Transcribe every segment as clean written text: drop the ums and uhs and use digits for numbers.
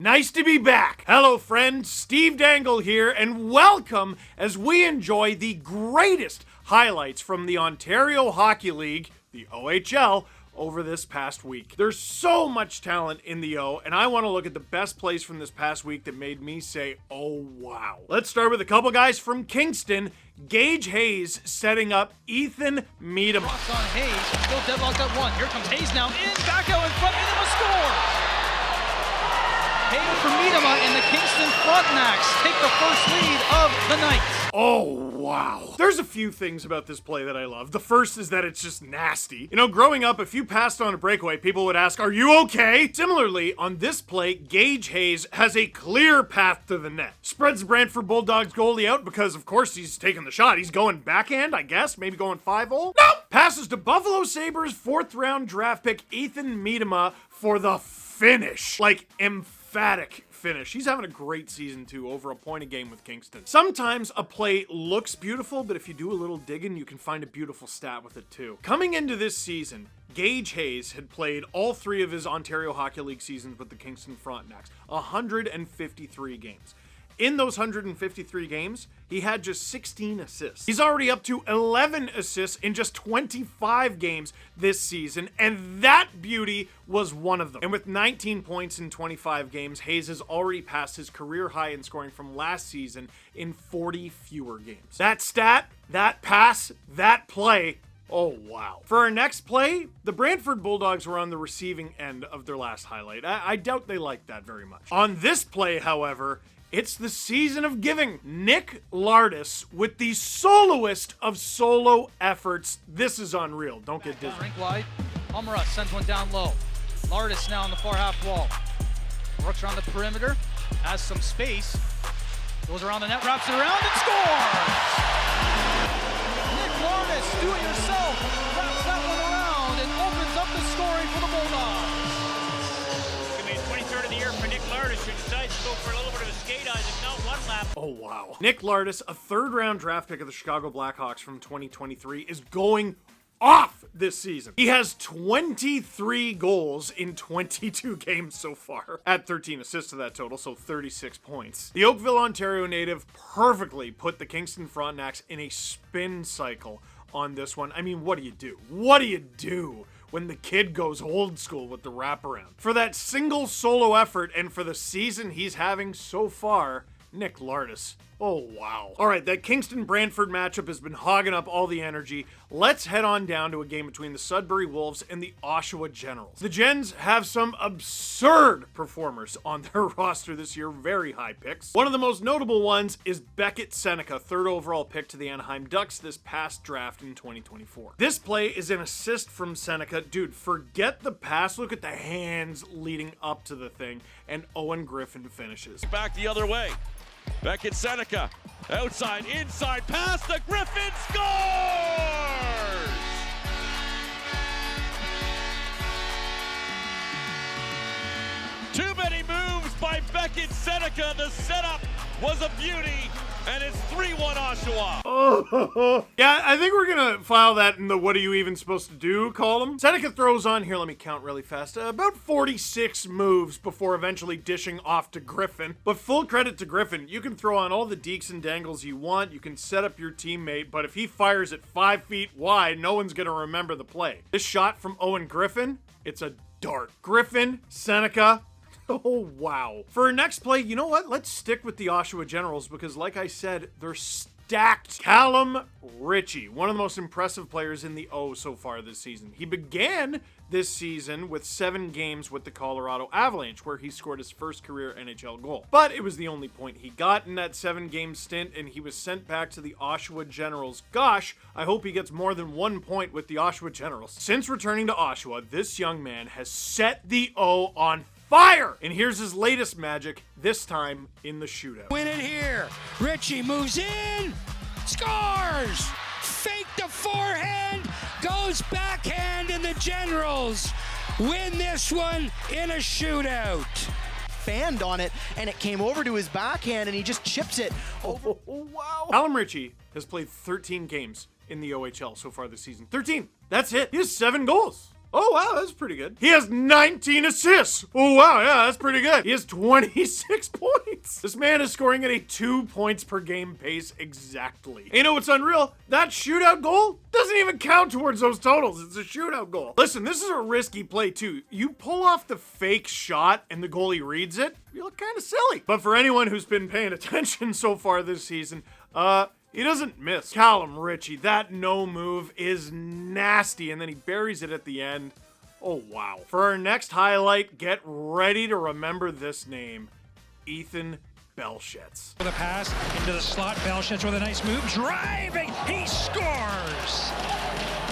Nice to be back. Hello friends, Steve Dangle here, and welcome as we enjoy the greatest highlights from the Ontario Hockey League, the OHL, over this past week. There's so much talent in the O, and I want to look at the best plays from this past week that made me say, oh wow. Let's start with a couple guys from Kingston. Gage Hayes setting up Ethan Miedema. Cross on Hayes, still deadlocked at one. Here comes Hayes now in, back out in front, Miedema score! Hayes for Miedema, and the Kingston Frontenacs take the first lead of the night. Oh, wow. There's a few things about this play that I love. The first is that it's just nasty. You know, growing up, if you passed on a breakaway, people would ask, are you okay? Similarly, on this play, Gage Hayes has a clear path to the net. Spreads the Brantford Bulldogs goalie out because, of course, he's taking the shot. He's going backhand, I guess, maybe going 5-0. Nope! Passes to Buffalo Sabres 4th round draft pick Ethan Miedema for the finish. Like, emphatic finish. He's having a great season too, over a point a game with Kingston. Sometimes a play looks beautiful, but if you do a little digging, you can find a beautiful stat with it too. Coming into this season, Gage Hayes had played all 3 of his Ontario Hockey League seasons with the Kingston Frontenacs, 153 games. In those 153 games, he had just 16 assists. He's already up to 11 assists in just 25 games this season, and that beauty was one of them. And with 19 points in 25 games, Hayes has already passed his career high in scoring from last season in 40 fewer games. That stat, that pass, that play, oh, wow. For our next play, the Brantford Bulldogs were on the receiving end of their last highlight. I doubt they liked that very much. On this play, however, it's the season of giving. Nick Lardis with the soloist of solo efforts. This is unreal. Don't get dizzy. Rink wide. Hummerus sends one down low. Lardis now on the far half wall. Works around the perimeter. Has some space. Goes around the net, wraps it around, and scores! Nick Lardis, do it yourself. Wraps that one around and opens up the scoring for the Bulldogs. It's going to be the 23rd of the year for Nick Lardis, who decides to go for a little bit of a skate on it. Not one lap. Oh, wow. Nick Lardis, a 3rd round draft pick of the Chicago Blackhawks from 2023, is going off this season. He has 23 goals in 22 games so far. Add 13 assists to that total, so 36 points. The Oakville, Ontario native perfectly put the Kingston Frontenacs in a spin cycle on this one. I mean, what do you do? What do you do when the kid goes old school with the wraparound? For that single solo effort and for the season he's having so far, Nick Lardis. Oh, wow. All right, that Kingston-Brantford matchup has been hogging up all the energy. Let's head on down to a game between the Sudbury Wolves and the Oshawa Generals. The Gens have some absurd performers on their roster this year, very high picks. One of the most notable ones is Beckett Seneca, 3rd overall pick to the Anaheim Ducks this past draft in 2024. This play is an assist from Seneca. Dude, forget the pass. Look at the hands leading up to the thing, and Owen Griffin finishes. Back the other way. Beckett Seneca, outside, inside, pass to Griffin, scores! Too many moves by Beckett Seneca. The setup was a beauty, and it's 3-1 Oshawa. Oh, yeah, I think we're gonna file that in the what are you even supposed to do column. Seneca throws on, here, let me count really fast, about 46 moves before eventually dishing off to Griffin. But full credit to Griffin, you can throw on all the deeks and dangles you want, you can set up your teammate, but if he fires it 5 feet wide, no one's gonna remember the play. This shot from Owen Griffin, it's a dart. Griffin, Seneca, oh, wow. For our next play, you know what? Let's stick with the Oshawa Generals because, like I said, they're stacked. Calum Ritchie, one of the most impressive players in the O so far this season. He began this season with 7 games with the Colorado Avalanche, where he scored his first career NHL goal. But it was the only point he got in that 7-game stint, and he was sent back to the Oshawa Generals. Gosh, I hope he gets more than 1 point with the Oshawa Generals. Since returning to Oshawa, this young man has set the O on fire! And here's his latest magic, this time in the shootout. Win it here. Ritchie moves in, scores! Fake the forehand, goes backhand, and the Generals win this one in a shootout. Fanned on it, and it came over to his backhand, and he just chips it over. Oh, wow. Calum Ritchie has played 13 games in the OHL so far this season. 13! That's it. He has 7 goals. Oh, wow, that's pretty good. He has 19 assists. Oh, wow, yeah, that's pretty good. He has 26 points. This man is scoring at a 2 points per game pace exactly. And you know what's unreal? That shootout goal doesn't even count towards those totals. It's a shootout goal. Listen, this is a risky play too. You pull off the fake shot and the goalie reads it, you look kind of silly. But for anyone who's been paying attention so far this season, he doesn't miss. Calum Ritchie, that no move is nasty, and then he buries it at the end. Oh, wow. For our next highlight, get ready to remember this name, Ethan Belshitz. The pass into the slot, Belshitz with a nice move, driving, he scores!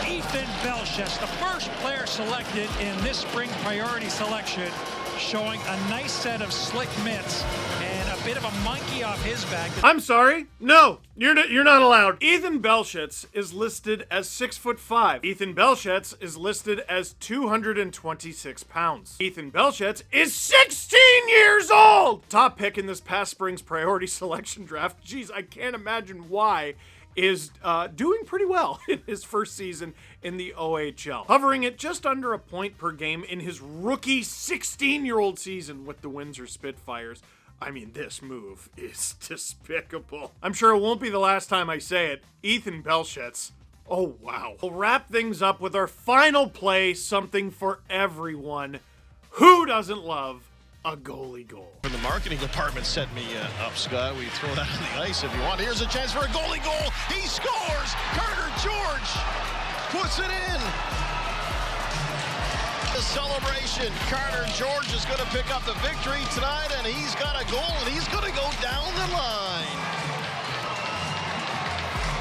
Ethan Belshitz, the first player selected in this spring priority selection, showing a nice set of slick mitts and a bit of a monkey off his back. I'm sorry. No, you're not allowed. Ethan Belshitz is listed as 6'5". Ethan Belshitz is listed as 226 pounds. Ethan Belshitz is 16 years old! Top pick in this past spring's priority selection draft. Jeez, I can't imagine why. Is doing pretty well in his first season in the OHL. Hovering at just under a point per game in his rookie 16-year-old season with the Windsor Spitfires. I mean, this move is despicable. I'm sure it won't be the last time I say it. Ethan Belshitz. Oh, wow. We'll wrap things up with our final play, something for everyone. Who doesn't love a goalie goal? When the marketing department set me up, Scott, we throw that on the ice if you want. Here's a chance for a goalie goal. He scores! Carter George puts it in. The celebration. Carter George is going to pick up the victory tonight, and he's got a goal, and he's going to go down the line.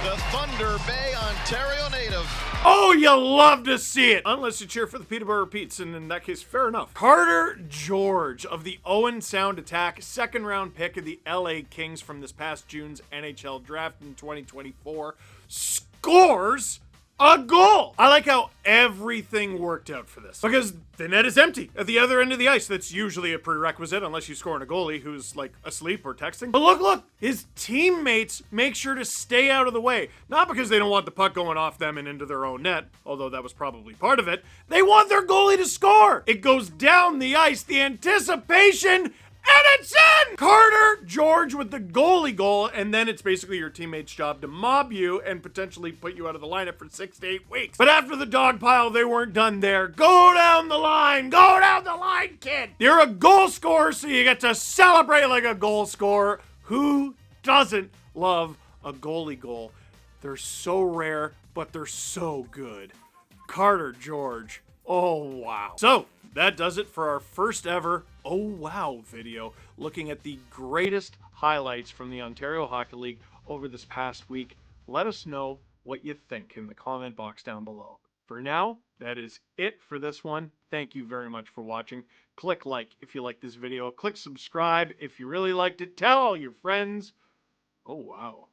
The Thunder Bay, Ontario native. Oh, you love to see it. Unless you cheer for the Peterborough Petes, and in that case, fair enough. Carter George of the Owen Sound Attack, second-round pick of the LA Kings from this past June's NHL draft in 2024, scores a goal. I like how everything worked out for this, because the net is empty at the other end of the ice. That's usually a prerequisite unless you score on a goalie who's like asleep or texting. But look, his teammates make sure to stay out of the way. Not because they don't want the puck going off them and into their own net, although that was probably part of it. They want their goalie to score. It goes down the ice, the anticipation, and it's in! Carter George with the goalie goal, and then it's basically your teammate's job to mob you and potentially put you out of the lineup for 6 to 8 weeks. But after the dog pile, they weren't done there. Go down the line, kid! You're a goal scorer, so you get to celebrate like a goal scorer. Who doesn't love a goalie goal? They're so rare, but they're so good. Carter George. Oh, wow. So, that does it for our first ever Oh Wow video, looking at the greatest highlights from the Ontario Hockey League over this past week. Let us know what you think in the comment box down below. For now, that is it for this one. Thank you very much for watching. Click like if you like this video. Click subscribe if you really liked it. Tell all your friends. Oh, wow.